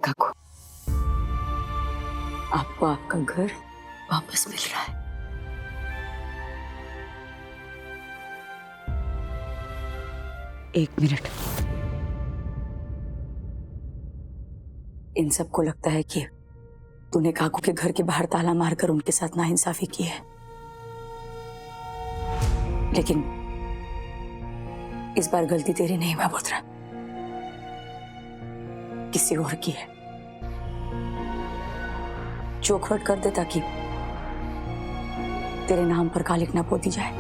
काकू, आपको आपका घर वापस मिल रहा है। एक मिनट, इन सबको लगता है कि तूने काकू के घर के बाहर ताला मारकर उनके साथ नाइंसाफी की है, लेकिन इस बार गलती तेरी नहीं बाबूतरा, किसी और की है। चौखट कर दे ताकि तेरे नाम पर कालिक ना पोती जाए।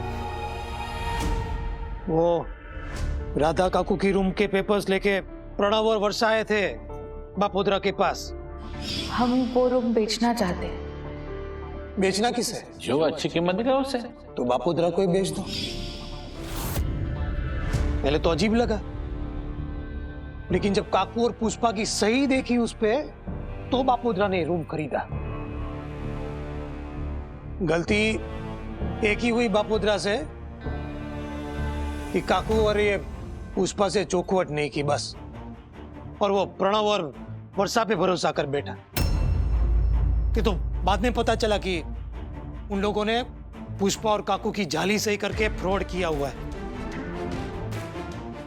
वो राधा काकू की रूम के पेपर्स लेके प्रणव और वर्षा आए थे बापोद्रा के पास। हम वो रूम बेचना चाहते हैं। बेचना किसे? जो अच्छी कीमत देगा उसे। तो बापोद्रा को ही बेच दो। पहले तो अजीब लगा, लेकिन जब काकू और पुष्पा की सही देखी उस पे, तो बापोद्रा ने रूम खरीदा। गलती एक ही हुई बापोद्रा से कि काकू और ये पुष्पा से चौखवट नहीं की बस, और वो प्रणव और वर्षा पे भरोसा कर बैठा। कि तो बाद में पता चला कि उन लोगों ने पुष्पा और काकू की जाली सही करके फ्रॉड किया हुआ है।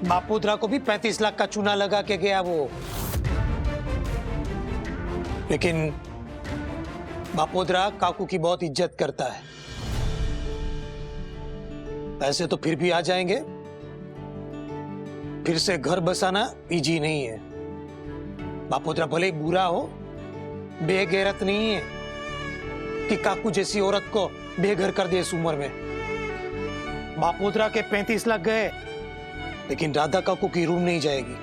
बापोद्रा को भी 35 लाख का चूना लगा के गया वो, लेकिन बापोद्रा काकू की बहुत इज्जत करता है। पैसे तो फिर भी आ जाएंगे, फिर से घर बसाना इजी नहीं है। बापोद्रा भले ही बुरा हो, बेगैरत नहीं है कि काकू जैसी औरत को बेघर कर दे इस उम्र में। बापोद्रा के 35 लाख गए, लेकिन राधा काकू की रूम नहीं जाएगी।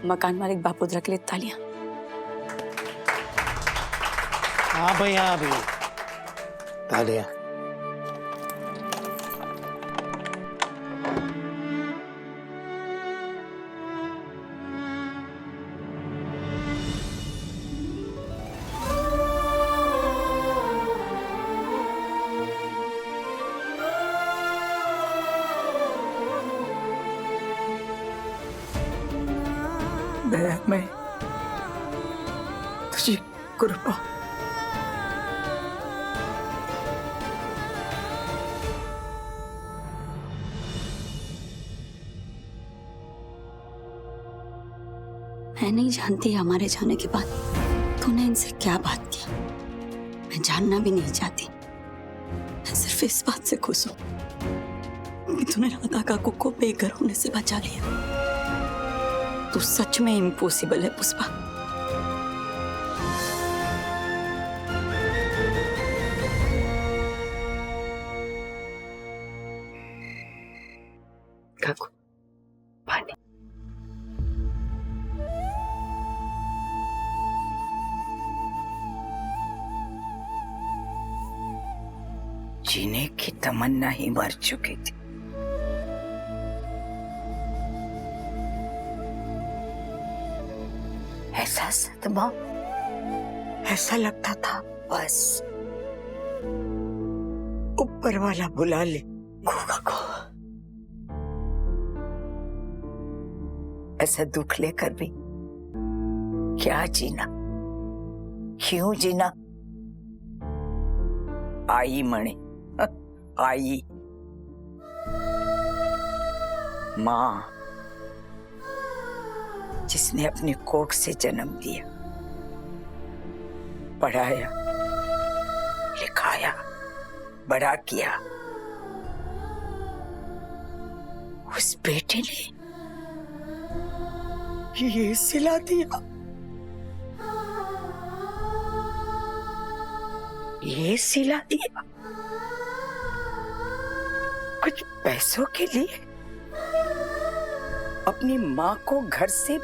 मकान मालिक बापोद्रा के लिए तालियां। हाँ भाई, हाँ भाई, तालियां। मैं तुझी कृपा। मैं नहीं जानती हमारे जाने के बाद तूने इनसे क्या बात की। मैं जानना भी नहीं चाहती। मैं सिर्फ इस बात से खुश हूं कि तूने राधा काकू को बेघर होने से बचा लिया। तू सच में इम्पॉसिबल है पुष्पा। काकू, पानी। जीने की तमन्ना ही मर चुकी थी। ऐसा सदमा, ऐसा लगता था बस ऊपर वाला बुला ले को। ऐसा दुख लेकर भी क्या जीना, क्यों जीना? आई मणि, आई माँ, जिसने अपनी कोख से जन्म दिया, पढ़ाया, लिखाया, बड़ा किया, उस बेटे ने ये सिला दिया, ये सिला दिया कुछ पैसों के लिए। अपनी माँ को घर से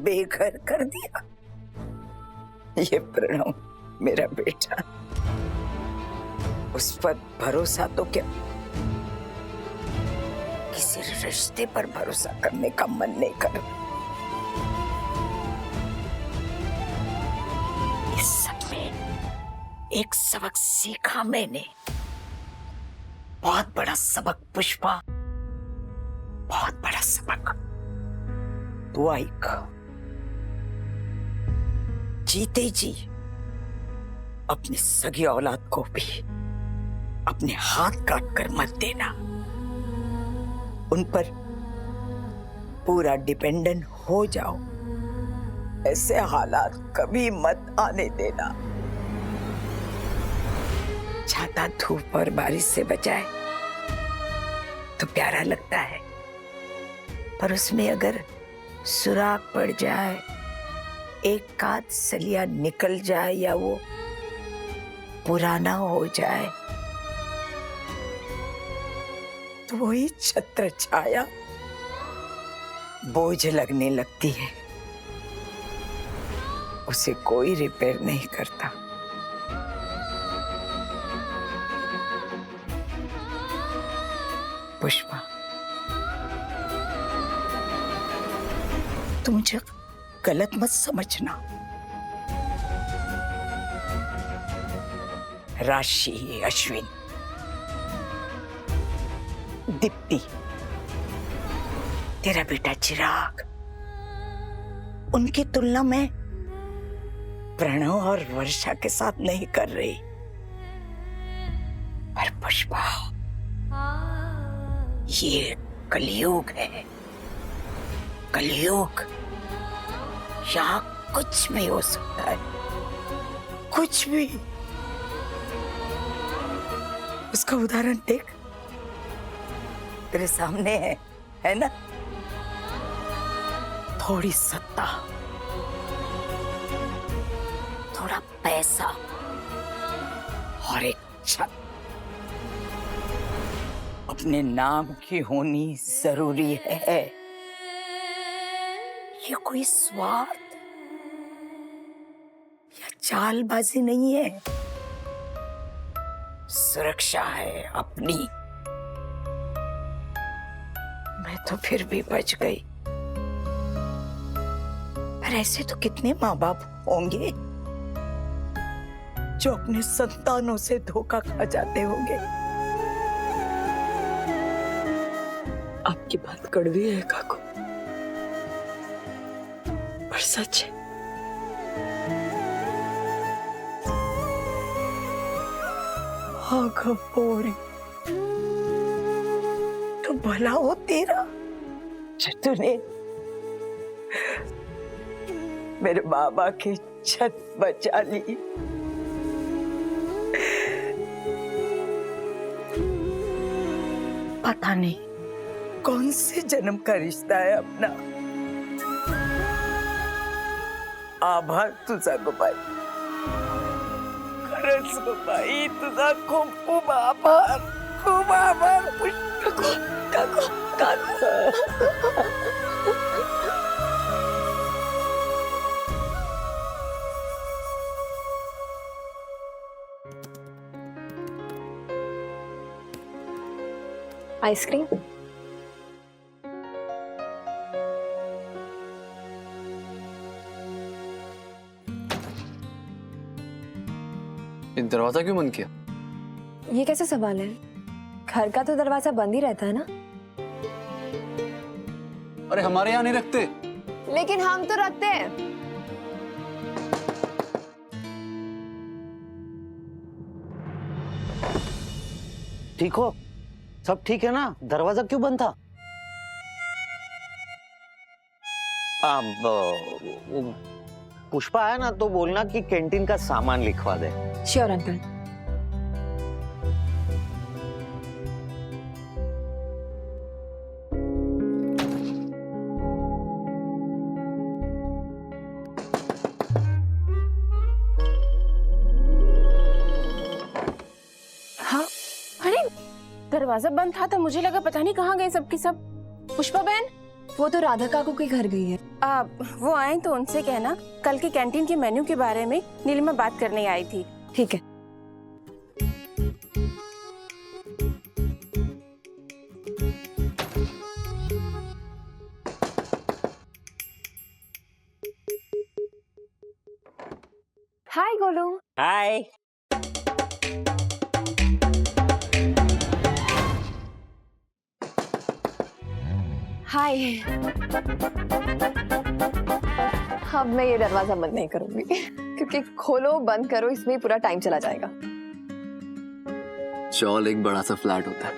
बेघर कर दिया। ये प्रणव मेरा बेटा, उस पर भरोसा तो क्या, किसी रिश्ते पर भरोसा करने का मन नहीं कर। इस सब में एक सबक सीखा मैंने, बहुत बड़ा सबक पुष्पा, बहुत बड़ा सबक। दुआ ही खा। जीते जी अपनी सगी औलाद को भी अपने हाथ काट कर मत देना। उन पर पूरा डिपेंडेंट हो जाओ, ऐसे हालात कभी मत आने देना। छाता धूप और बारिश से बचाए तो प्यारा लगता है, पर उसमें अगर सुराख पड़ जाए, एक आध सलिया निकल जाए या वो पुराना हो जाए तो वही छत्र छाया बोझ लगने लगती है। उसे कोई रिपेयर नहीं करता। पुष्पा, तुम मुझे गलत मत समझना। राशि, अश्विन, दीप्ति, तेरा बेटा चिराग, उनकी तुलना में प्रणव और वर्षा के साथ नहीं कर रही। पर पुष्पा, ये कलयुग है, कलयुग। यहाँ कुछ भी हो सकता है, कुछ भी। उसका उदाहरण देख, तेरे सामने है ना? थोड़ी सत्ता, थोड़ा पैसा और एक छत अपने नाम की होनी जरूरी है। ये कोई स्वार्थ या चालबाजी नहीं है, सुरक्षा है अपनी। मैं तो फिर भी बच गई, पर ऐसे तो कितने माँ बाप होंगे जो अपने संतानों से धोखा खा जाते होंगे। आपकी बात कड़वी है काकू, पर सच है। हाँ गपोरी, तो भला हो तेरा जो तूने मेरे बाबा की छत बचा ली। पता नहीं कौन से जन्म का रिश्ता है अपना। आभार तुझा गोपाई, खरंच गोपाई, तुझा खूप खूप आभार, खूप आभार। काकू, काकू, काकू। आइसक्रीम? ये दरवाजा क्यों बंद किया? ये कैसे सवाल है? घर का तो दरवाजा बंद ही रहता है ना। अरे हमारे यहाँ नहीं रखते। लेकिन हम तो रखते हैं। ठीक हो? सब ठीक है ना? दरवाजा क्यों बंद था? अब पुष्पा आया ना तो बोलना कि कैंटीन का सामान लिखवा दे। Sure uncle. हाँ, अरे दरवाजा बंद था तो मुझे लगा पता नहीं कहाँ गए सबके सब। पुष्पा बहन, वो तो राधा काकू के घर गई है। वो आए तो उनसे कहना कल के कैंटीन के मेन्यू के बारे में नीलिमा बात करने आई थी। ठीक है। हाय गोलू। हाय। हाय। अब मैं ये दरवाजा बंद नहीं करूंगी क्योंकि खोलो बंद करो इसमें ही पूरा टाइम चला जाएगा। चौल एक बड़ा सा फ्लैट होता है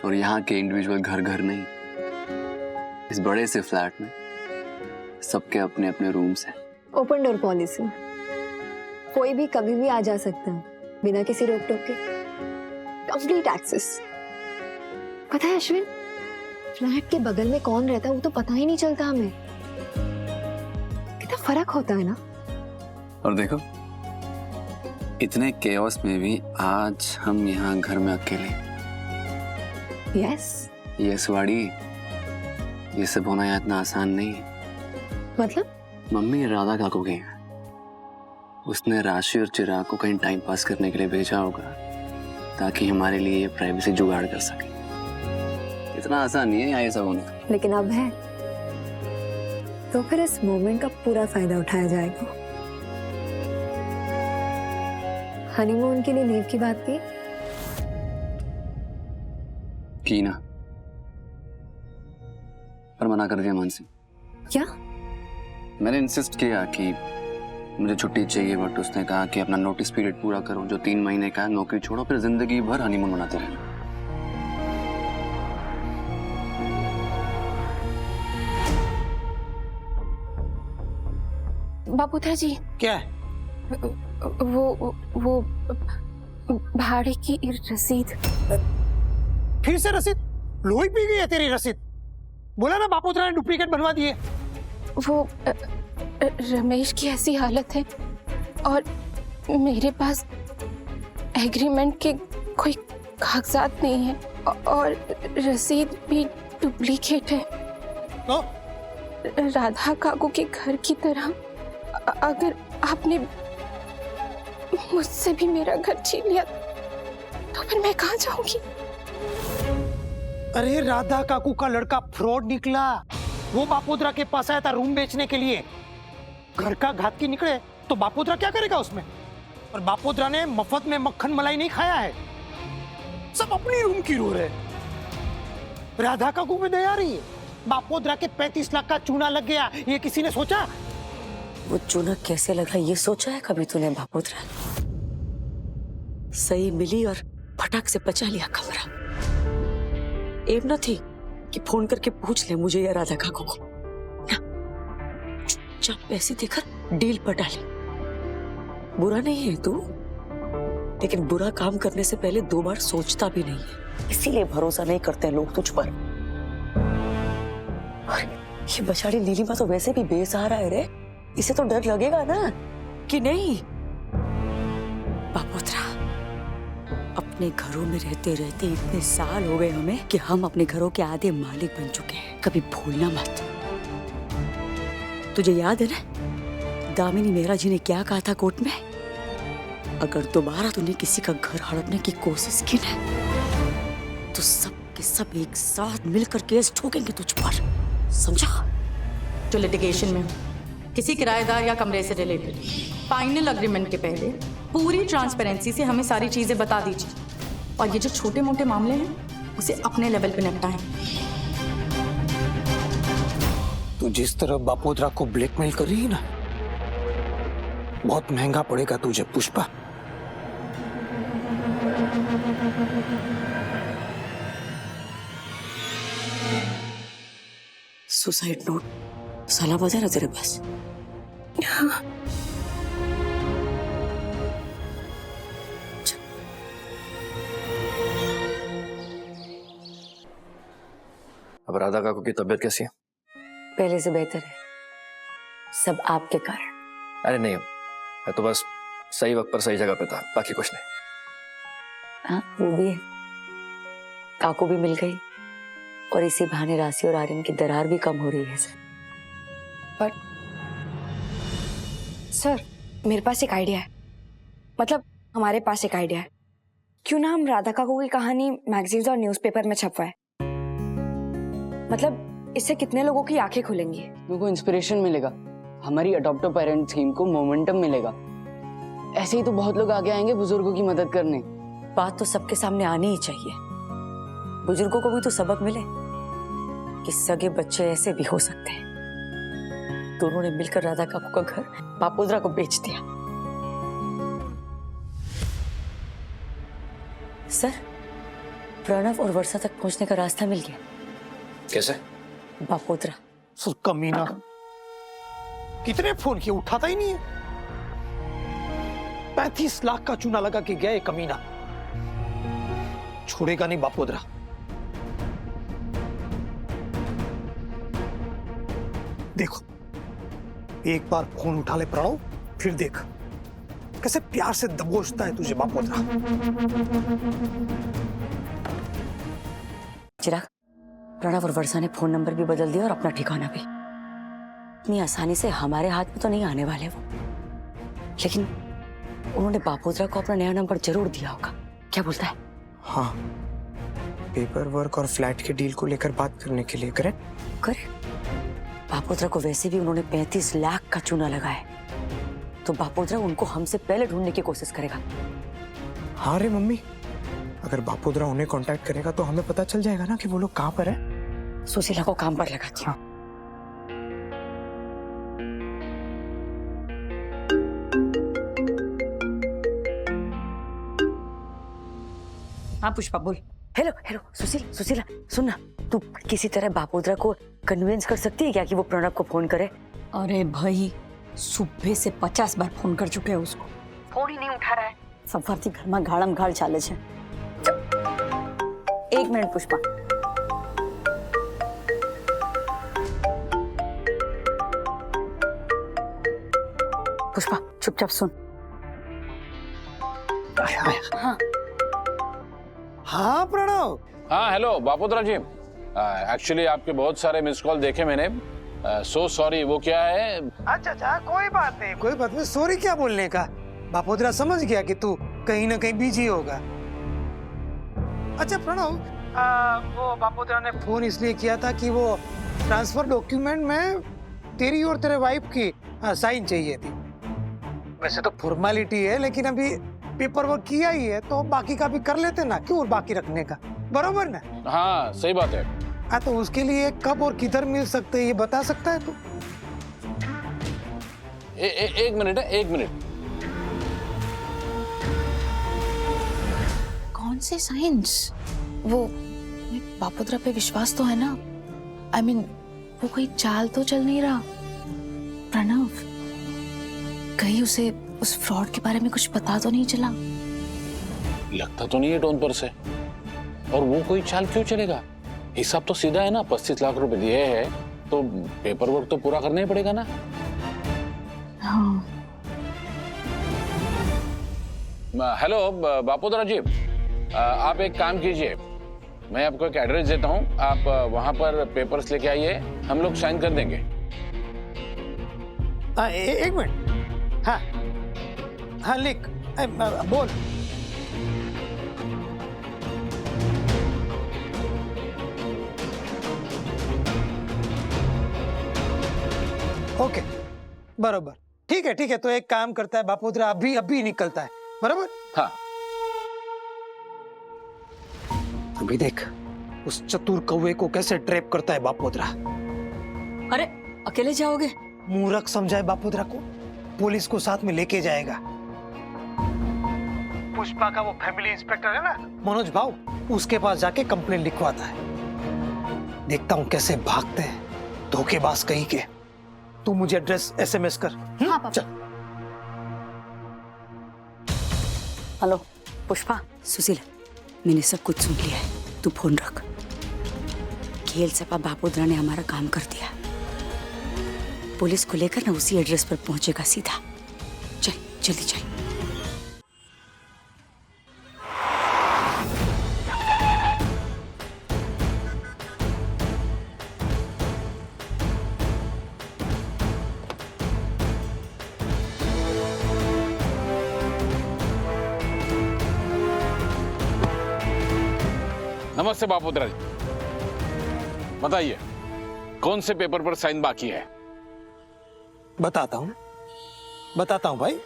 और यहाँ के इंडिविजुअल घर घर नहीं। इस बड़े से फ्लैट में सबके अपने अपने रूम्स हैं। ओपन डोर पॉलिसी, कोई भी कभी भी आ जा सकता है बिना किसी रोक टोक के। Complete access. पता है अश्विन, फ्लैट के बगल में कौन रहता है वो तो पता ही नहीं चलता हमें। कितना फर्क होता है ना। और देखो, इतने केओस में भी आज हम यहाँ घर में अकेले। यस। यस वाड़ी, ये सब होना यहाँ इतना आसान नहीं है। मतलब? मम्मी राधा काकू गई हैं। उसने राशि और चिराग को कहीं टाइम पास करने के लिए भेजा होगा ताकि हमारे लिए ये प्राइवेसी जुगाड़ कर सके। इतना आसान नहीं है यहाँ ये सब होना। लेकिन अब है तो फिर इस मोमेंट का पूरा फायदा उठाया जाएगा। हनीमून के लिए लीव की बात की ना, पर मना कर दिया मानसी। क्या? मैंने इंसिस्ट किया कि मुझे छुट्टी चाहिए, बट उसने कहा कि अपना नोटिस पीरियड पूरा करो, जो 3 महीने का है, नौकरी छोड़ो, फिर जिंदगी भर हनीमून मनाते रहना। बापूधर जी, क्या है? वो भाड़े की रसीद। फिर से रसीद? लोही पी गई है तेरी रसीद। बोला ना बापोत्रा ने डुप्लीकेट बनवा दिए। वो रमेश की ऐसी हालत है और मेरे पास एग्रीमेंट के कोई कागजात नहीं है और रसीद भी डुप्लीकेट है। तो? राधा काकू के घर की तरह अगर आपने मुझसे भी मेरा घर छीन लिया तो फिर मैं कहाँ जाऊंगी? अरे राधा काकू का लड़का फ्रॉड निकला। वो बापोद्रा के पास आया था रूम बेचने के लिए। घर का घातकी निकले तो बापोद्रा क्या करेगा उसमें? और बापोद्रा ने मफत में मक्खन मलाई नहीं खाया है। सब अपनी रूम की रो रहे। राधा काकू में दया रही है। बापोद्रा के 35 लाख का चूना लग गया, ये किसी ने सोचा? वो चूना कैसे लगा ये सोचा है कभी तूने बापोद्रा? सही मिली और फटाक से बचा लिया कमरा। एम न थी कि फोन करके पूछ ले मुझे या राधा काकू को। चुपचाप पैसे देकर डील पर डाली। बुरा नहीं है तू, लेकिन बुरा काम करने से पहले 2 बार सोचता भी नहीं है। इसीलिए भरोसा नहीं करते हैं लोग तुझ पर। और ये बेचारी नीलिमा तो वैसे भी बेसहारा है रे। इसे तो डर लगेगा ना कि नहीं? बापोद्रा, अपने घरों में रहते रहते इतने साल हो गए हमें कि हम अपने घरों के आधे मालिक बन चुके हैं। कभी भूलना मत। तुझे याद है ना दामिनी मेहरा जी ने क्या कहा था कोर्ट में? अगर दोबारा तूने किसी का घर हड़पने की कोशिश की ना तो सब के सब एक साथ मिलकर केस ठोकेंगे तुझ पर, समझा? जो लिटिगेशन में किसी किराएदार या कमरे से रिलेटेड फाइनल अग्रीमेंट के पहले पूरी ट्रांसपेरेंसी से हमें सारी चीजें बता दीजिए और ये जो छोटे मोटे मामले हैं उसे अपने लेवल पे निपटाएं। तू जिस तरह बापोद्रा को ब्लैकमेल कर रही है ना, बहुत महंगा पड़ेगा तुझे पुष्पा। सुसाइड नोट साला बाजार है तेरे पास? अब राधा काकू की तबीयत कैसी है? पहले से बेहतर है, सब आपके कारण। अरे नहीं, मैं तो बस सही वक्त पर सही जगह पे था, बाकी कुछ नहीं। हाँ वो भी है। काकू भी मिल गई और इसी बहाने राशि और आर्यन की दरार भी कम हो रही है सर। पर सर मेरे पास एक आइडिया है, मतलब हमारे पास एक आइडिया है। क्यों ना हम राधा काकू की कहानी मैगजीन्स और न्यूज़पेपर में छपवाएं? मतलब इससे कितने लोगों की आंखें खुलेंगी। उनको इंस्पिरेशन मिलेगा, हमारी अडॉप्टर पेरेंट थीम को मोमेंटम मिलेगा। ऐसे ही तो बहुत लोग आगे आएंगे बुजुर्गों की मदद करने। बात तो सबके सामने आनी ही चाहिए, बुजुर्गों को भी तो सबक मिले। कि सगे बच्चे ऐसे भी हो सकते हैं। दोनों ने मिलकर राधा काकू का घर बापोद्रा को बेच दिया। सर, प्रणव और वर्षा तक पहुंचने का रास्ता मिल गया। कैसे? बापोद्रा। सर कमीना, कितने फोन किए, उठाता ही नहीं है। 35 लाख का चूना लगा के गया ये कमीना, छोड़ेगा नहीं बापोद्रा। देखो, एक बार फोन उठा ले प्रणव, फिर देख कैसे प्यार से दबोचता है तुझे बापोद्रा। चिराग, प्रणव और वर्षा ने फोन नंबर भी बदल दिया और अपना ठिकाना भी। इतनी आसानी से हमारे हाथ में तो नहीं आने वाले वो, लेकिन उन्होंने बापोद्रा को अपना नया नंबर जरूर दिया होगा। क्या बोलता है? हाँ, पेपर वर्क और फ्लैट के डील को लेकर बात करने के लिए। Correct correct. बापोद्रा को वैसे भी उन्होंने 35 लाख का चूना लगाया, तो बापोद्रा उनको हमसे पहले ढूंढने की कोशिश करेगा। हाँ रे मम्मी, अगर बापोद्रा उन्हें कांटेक्ट करेगा तो हमें पता चल जाएगा ना कि वो लोग कहाँ पर है। सुशीला को काम पर लगाती हूँ। हाँ पुष्पा बोल। हेलो हेलो सुशीला सुनना, तू किसी तरह बापोद्रा को कन्विंस कर सकती है क्या कि वो प्रणव को फोन करे? अरे भाई, सुबह से 50 बार फोन कर चुके हैं उसको, फोन ही नहीं उठा रहा है। सफरती घर में गाड़म गाड़ चाले छे। 1 मिनट पुष्पा। पुष्पा चुपचाप सुन। हाँ हाँ प्रणव। हाँ हेलो बापोद्रा जी, एक्चुअली आपके बहुत सारे मिस कॉल देखे मैंने। सो सॉरी, वो क्या है? अच्छा, कोई बात नहीं। सॉरी क्या बोलने का, बापोद्रा समझ गया कि तू कहीं ना कहीं बिजी होगा। अच्छा प्रणव, वो बापोद्रा ने फोन इसलिए किया था कि वो ट्रांसफर डॉक्यूमेंट में तेरी और तेरे वाइफ की साइन चाहिए थी। वैसे तो फॉर्मेलिटी है, लेकिन अभी पेपर वर्क किया ही है तो बाकी का भी कर लेते ना, क्यों बाकी रखने का, बरोबर ना? हाँ सही बात है। हाँ, तो उसके लिए कब और किधर मिल सकते हैं ये बता सकता है तू? एक मिनट है, 1 मिनट। कौन से साइंस? वो बापोद्रा पे विश्वास तो है ना? I mean, वो कोई चाल तो चल नहीं रहा? प्रणव, कहीं उसे उस फ्रॉड के बारे में कुछ पता तो नहीं चला? लगता तो नहीं है टोन पर से। और वो कोई चाल क्यों चलेगा? हिसाब तो सीधा है ना, 35 लाख रुपए दिए हैं तो पेपर वर्क तो पूरा करना ही पड़ेगा ना। हाँ। हेलो बापोद्रा जी, आप एक काम कीजिए, मैं आपको एक एड्रेस देता हूँ, आप वहां पर पेपर्स लेके आइए, हम लोग साइन कर देंगे। 1 मिनट। हाँ लिख, बोल। ओके, बरोबर, ठीक है। तो एक काम करता है बापोद्रा, अभी निकलता है, बरोबर? हाँ। अभी देख उस चतुर कौवे को कैसे ट्रैप करता है बापोद्रा। अरे अकेले जाओगे? मूर्ख समझाए बापोद्रा को, पुलिस को साथ में लेके जाएगा। पुष्पा का वो फैमिली इंस्पेक्टर है ना, मनोज भाऊ, उसके पास जाके कंप्लेंट लिखवाता है। देखता हूँ कैसे भागते हैं धोखेबाज कहीं के। तू मुझे एड्रेस SMS कर। हाँ पापा। चल। हेलो पुष्पा, सुशीला, मैंने सब कुछ सुन लिया है, तू फोन रख। खेल सपा बापोद्रा ने हमारा काम कर दिया, पुलिस को लेकर ना उसी एड्रेस पर पहुंचेगा सीधा। चल जल्दी चल। नमस्ते बापोद्रा जी, बताइए कौन से पेपर पर साइन बाकी है? बताता हूँ भाई।